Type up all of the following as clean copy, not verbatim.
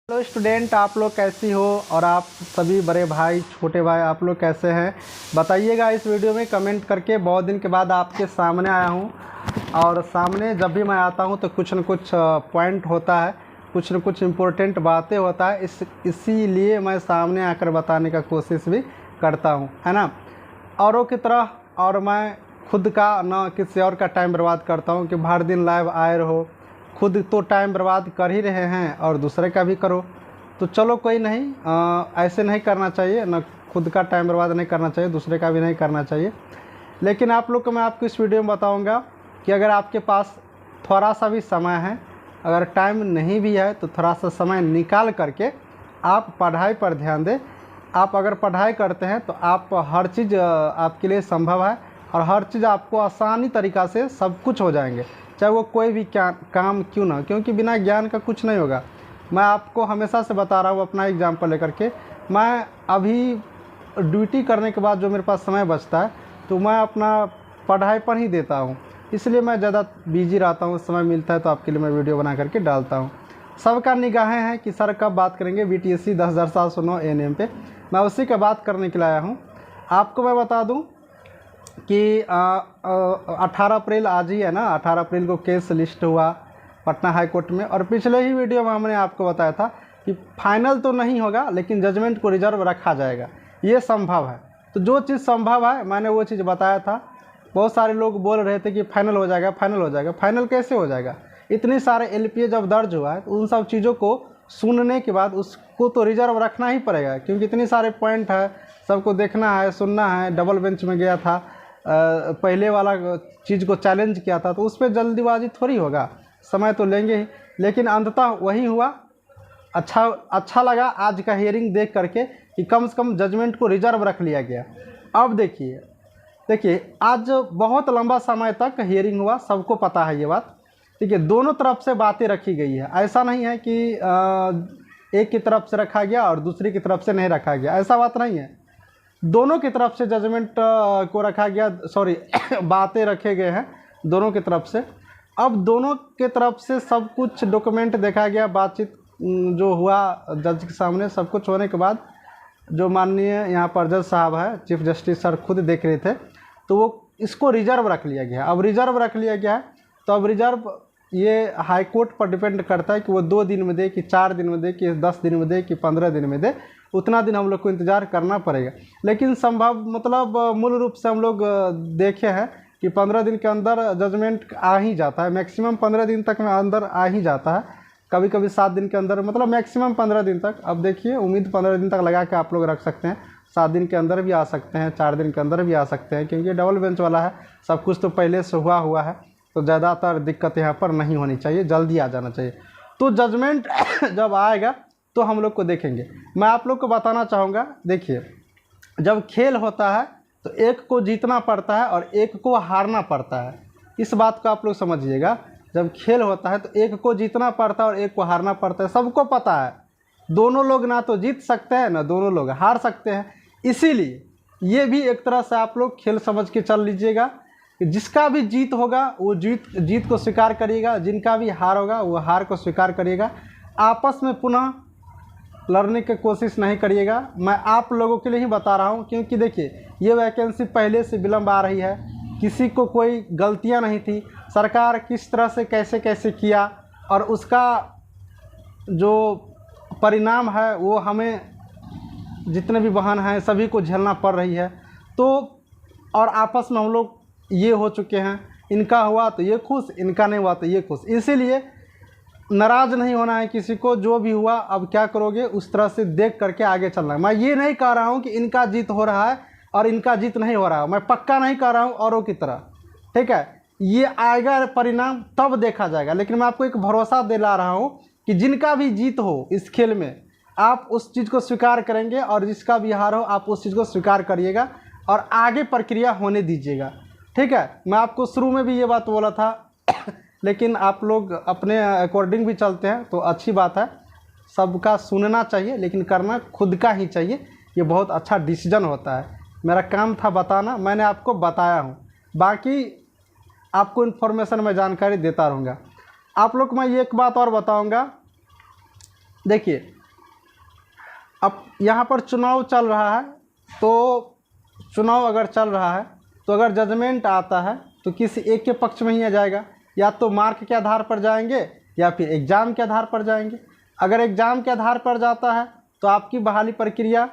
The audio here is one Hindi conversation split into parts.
हेलो स्टूडेंट, आप लोग कैसी हो और आप सभी बड़े भाई छोटे भाई आप लोग कैसे हैं बताइएगा इस वीडियो में कमेंट करके। बहुत दिन के बाद आपके सामने आया हूं और सामने जब भी मैं आता हूं तो कुछ न कुछ पॉइंट होता है, कुछ न कुछ इम्पोर्टेंट बातें होता है, इसीलिए मैं सामने आकर बताने का कोशिश भी करता हूं, है ना। औरों की तरह और मैं खुद का न किसी और का टाइम बर्बाद करता हूं कि हर दिन लाइव आए रहो। खुद तो टाइम बर्बाद कर ही रहे हैं और दूसरे का भी करो, तो चलो कोई नहीं, ऐसे नहीं करना चाहिए, ना खुद का टाइम बर्बाद नहीं करना चाहिए, दूसरे का भी नहीं करना चाहिए। लेकिन आप लोग को मैं आपको इस वीडियो में बताऊंगा कि अगर आपके पास थोड़ा सा भी समय है, अगर टाइम नहीं भी है तो थोड़ा सा समय निकाल करके आप पढ़ाई पर ध्यान दें। आप अगर पढ़ाई करते हैं तो आप हर चीज़ आपके लिए संभव है और हर चीज़ आपको आसानी तरीक़ा से सब कुछ हो जाएंगे, चाहे वो कोई भी काम क्यों ना, क्योंकि बिना ज्ञान का कुछ नहीं होगा। मैं आपको हमेशा से बता रहा हूँ अपना एग्जाम्पल लेकर के। मैं अभी ड्यूटी करने के बाद जो मेरे पास समय बचता है तो मैं अपना पढ़ाई पर ही देता हूँ, इसलिए मैं ज़्यादा बिजी रहता हूँ। समय मिलता है तो आपके लिए मैं वीडियो बना करके डालता हूँ। सबका निगाहें हैं कि सर कब बात करेंगे BTSC 10,709 ANM पे, मैं उसी का बात करने के लिए आया हूँ। आपको मैं बता दूँ कि 18 अप्रैल आज ही है ना, 18 अप्रैल को केस लिस्ट हुआ पटना हाई कोर्ट में, और पिछले ही वीडियो में हमने आपको बताया था कि फाइनल तो नहीं होगा लेकिन जजमेंट को रिजर्व रखा जाएगा, ये संभव है। तो जो चीज़ संभव है मैंने वो चीज़ बताया था। बहुत सारे लोग बोल रहे थे कि फाइनल हो जाएगा, फाइनल हो जाएगा। फाइनल कैसे हो जाएगा? इतनी सारे LPA जब दर्ज हुआ है तो उन सब चीज़ों को सुनने के बाद उसको तो रिजर्व रखना ही पड़ेगा, क्योंकि इतनी सारे पॉइंट है, सबको देखना है, सुनना है। डबल बेंच में गया था, पहले वाला चीज़ को चैलेंज किया था, तो उस पर जल्दीबाजी थोड़ी होगा, समय तो लेंगे ही। लेकिन अंततः वही हुआ। अच्छा लगा आज का हियरिंग देख करके कि कम से कम जजमेंट को रिजर्व रख लिया गया। अब देखिए आज बहुत लंबा समय तक हियरिंग हुआ, सबको पता है ये बात। ठीक है, दोनों तरफ से बातें रखी गई है, ऐसा नहीं है कि एक की तरफ से रखा गया और दूसरी की तरफ से नहीं रखा गया, ऐसा बात नहीं है। दोनों की तरफ से जजमेंट को रखा गया, सॉरी बातें रखे गए हैं दोनों की तरफ से। अब दोनों के तरफ से सब कुछ डॉक्यूमेंट देखा गया, बातचीत जो हुआ जज के सामने, सब कुछ होने के बाद जो माननीय यहाँ पर जज साहब है, चीफ जस्टिस सर खुद देख रहे थे, तो वो इसको रिजर्व रख लिया गया। अब रिजर्व रख लिया गया है तो अब रिजर्व ये हाई कोर्ट पर डिपेंड करता है कि वो 2 दिन में दे, कि 4 दिन में दे, कि 10 दिन में दे, कि 15 दिन में दे। उतना दिन हम लोग को इंतज़ार करना पड़ेगा। लेकिन संभव मतलब मूल रूप से हम लोग देखे हैं कि 15 दिन के अंदर जजमेंट आ ही जाता है, मैक्सिमम 15 दिन तक में अंदर आ ही जाता है, कभी कभी 7 दिन के अंदर, मतलब मैक्सिमम 15 दिन तक। अब देखिए उम्मीद 15 दिन तक लगा के आप लोग रख सकते हैं, 7 दिन के अंदर भी आ सकते हैं, 4 दिन के अंदर भी आ सकते हैं, क्योंकि डबल बेंच वाला है, सब कुछ तो पहले से हुआ है, तो ज़्यादातर दिक्कत यहाँ पर नहीं होनी चाहिए, जल्दी आ जाना चाहिए। तो जजमेंट जब आएगा तो हम लोग को देखेंगे। मैं आप लोग को बताना चाहूँगा, देखिए जब खेल होता है तो एक को जीतना पड़ता है और एक को हारना पड़ता है, इस बात को आप लोग समझिएगा। जब खेल होता है तो एक को जीतना पड़ता है और एक को हारना पड़ता है, सबको पता है। दोनों लोग ना तो जीत सकते हैं ना दोनों लोग हार सकते हैं, इसीलिए ये भी एक तरह से आप लोग खेल समझ के चल लीजिएगा। जिसका भी जीत होगा वो जीत को स्वीकार करिएगा, जिनका भी हार होगा वो हार को स्वीकार करिएगा। आपस में पुनः लड़ने की कोशिश नहीं करिएगा। मैं आप लोगों के लिए ही बता रहा हूं, क्योंकि देखिए ये वैकेंसी पहले से विलम्ब आ रही है, किसी को कोई गलतियां नहीं थी, सरकार किस तरह से कैसे कैसे किया और उसका जो परिणाम है वो हमें जितने भी वाहन हैं सभी को झेलना पड़ रही है। तो और आपस में हम लोग ये हो चुके हैं, इनका हुआ तो ये खुश, इनका नहीं हुआ तो ये खुश, इसीलिए नाराज़ नहीं होना है किसी को। जो भी हुआ अब क्या करोगे उस तरह से देख करके आगे चलना है। मैं ये नहीं कह रहा हूँ कि इनका जीत हो रहा है और इनका जीत नहीं हो रहा है, मैं पक्का नहीं कह रहा हूँ औरों की तरह, ठीक है। ये आएगा परिणाम तब देखा जाएगा, लेकिन मैं आपको एक भरोसा दिला रहा हूँ कि जिनका भी जीत हो इस खेल में आप उस चीज़ को स्वीकार करेंगे और जिसका भी हार हो आप उस चीज़ को स्वीकार करिएगा और आगे प्रक्रिया होने दीजिएगा, ठीक है। मैं आपको शुरू में भी ये बात बोला था लेकिन आप लोग अपने अकॉर्डिंग भी चलते हैं तो अच्छी बात है, सबका सुनना चाहिए लेकिन करना खुद का ही चाहिए, ये बहुत अच्छा डिसीजन होता है। मेरा काम था बताना, मैंने आपको बताया हूँ, बाकी आपको इन्फॉर्मेशन मैं जानकारी देता रहूँगा। आप लोग को मैं एक बात और बताऊँगा, देखिए अब यहाँ पर चुनाव चल रहा है, तो चुनाव अगर चल रहा है तो अगर जजमेंट आता है तो किसी एक के पक्ष में ही आ जाएगा, या तो मार्क के आधार पर जाएंगे या फिर एग्ज़ाम के आधार पर जाएंगे। अगर एग्ज़ाम के आधार पर जाता है तो आपकी बहाली प्रक्रिया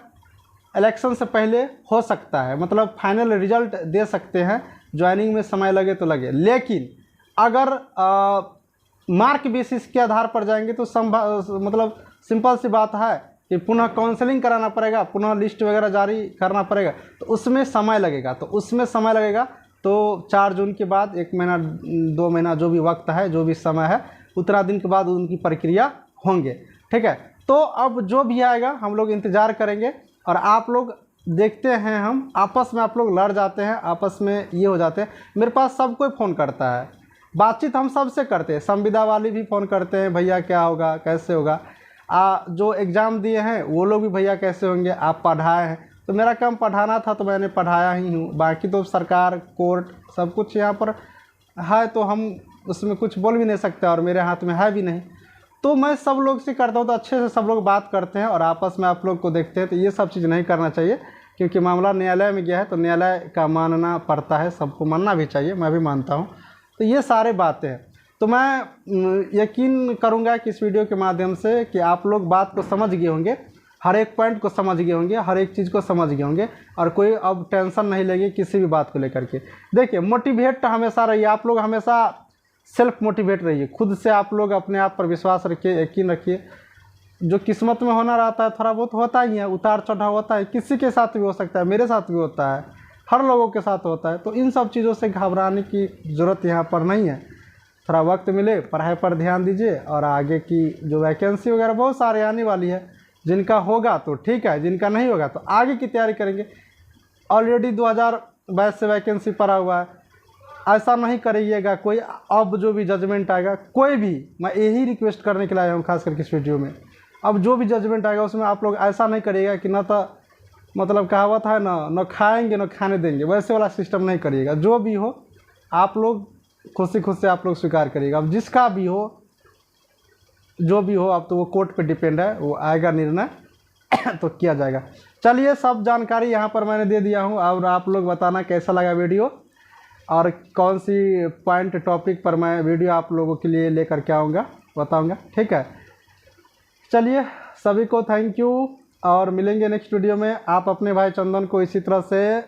इलेक्शन से पहले हो सकता है, मतलब फाइनल रिजल्ट दे सकते हैं, ज्वाइनिंग में समय लगे तो लगे। लेकिन अगर मार्क बेसिस के आधार पर जाएंगे तो मतलब सिंपल सी बात है कि पुनः काउंसलिंग कराना पड़ेगा, पुनः लिस्ट वगैरह जारी करना पड़ेगा, तो उसमें समय लगेगा। तो 4 जून के बाद 1 महीना 2 महीना जो भी वक्त है, जो भी समय है, उतना दिन के बाद उनकी प्रक्रिया होंगे। ठीक है, तो अब जो भी आएगा हम लोग इंतज़ार करेंगे। और आप लोग देखते हैं, हम आपस में आप लोग लड़ जाते हैं, आपस में ये हो जाते हैं। मेरे पास सब कोई फ़ोन करता है, बातचीत हम सबसे करते हैं, संविदा वाले भी फ़ोन करते हैं, भैया क्या होगा, कैसे होगा। जो एग्ज़ाम दिए हैं वो लोग भी भैया कैसे होंगे, आप पढ़ाए हैं। तो मेरा काम पढ़ाना था तो मैंने पढ़ाया ही हूँ, बाकी तो सरकार कोर्ट सब कुछ यहाँ पर है, तो हम उसमें कुछ बोल भी नहीं सकते और मेरे हाथ में है भी नहीं। तो मैं सब लोग से करता हूँ, तो अच्छे से सब लोग बात करते हैं और आपस में आप लोग को देखते हैं। तो ये सब चीज़ नहीं करना चाहिए, क्योंकि मामला न्यायालय में गया है तो न्यायालय का मानना पड़ता है, सबको मानना भी चाहिए, मैं भी मानता हूँ। तो ये सारे बातें हैं। तो मैं यकीन करूँगा कि इस वीडियो के माध्यम से कि आप लोग बात को समझ गए होंगे, हर एक पॉइंट को समझ गए होंगे, हर एक चीज़ को समझ गए होंगे, और कोई अब टेंशन नहीं लेगी किसी भी बात को लेकर के। देखिए, मोटिवेट हमेशा रहिए, आप लोग हमेशा सेल्फ मोटिवेट रहिए, खुद से आप लोग अपने आप पर विश्वास रखिए, यकीन रखिए। जो किस्मत में होना रहता है थोड़ा बहुत होता ही है, उतार चढ़ाव होता है, किसी के साथ भी हो सकता है, मेरे साथ भी होता है, हर लोगों के साथ होता है। तो इन सब चीज़ों से घबराने की ज़रूरत यहाँ पर नहीं है। थोड़ा वक्त मिले, पढ़ाई पर ध्यान दीजिए, और आगे की जो वैकेंसी वगैरह बहुत सारे आने वाली है, जिनका होगा तो ठीक है, जिनका नहीं होगा तो आगे की तैयारी करेंगे। ऑलरेडी 2022 से वैकेंसी पड़ा हुआ है, ऐसा नहीं करिएगा कोई। अब जो भी जजमेंट आएगा, कोई भी, मैं यही रिक्वेस्ट करने के लिए आया हूँ खास करके इस वीडियो में, अब जो भी जजमेंट आएगा उसमें आप लोग ऐसा नहीं करिएगा कि ना तो मतलब कहावत है ना, न खाएंगे न खाने देंगे, वैसे वाला सिस्टम नहीं करिएगा। जो भी हो आप लोग खुशी से आप लोग स्वीकार करिएगा। अब जिसका भी हो, जो भी हो, अब तो वो कोर्ट पे डिपेंड है, वो आएगा निर्णय तो किया जाएगा। चलिए, सब जानकारी यहाँ पर मैंने दे दिया हूँ, और आप लोग बताना कैसा लगा वीडियो, और कौन सी पॉइंट टॉपिक पर मैं वीडियो आप लोगों के लिए लेकर के आऊँगा, बताऊँगा। ठीक है, चलिए, सभी को थैंक यू, और मिलेंगे नेक्स्ट वीडियो में। आप अपने भाई चंदन को इसी तरह से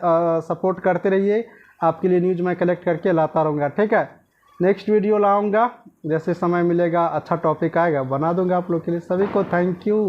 सपोर्ट करते रहिए, आपके लिए न्यूज़ मैं कलेक्ट करके लाता रहूँगा। ठीक है, नेक्स्ट वीडियो लाऊँगा, जैसे समय मिलेगा, अच्छा टॉपिक आएगा बना दूँगा आप लोग के लिए। सभी को थैंक यू।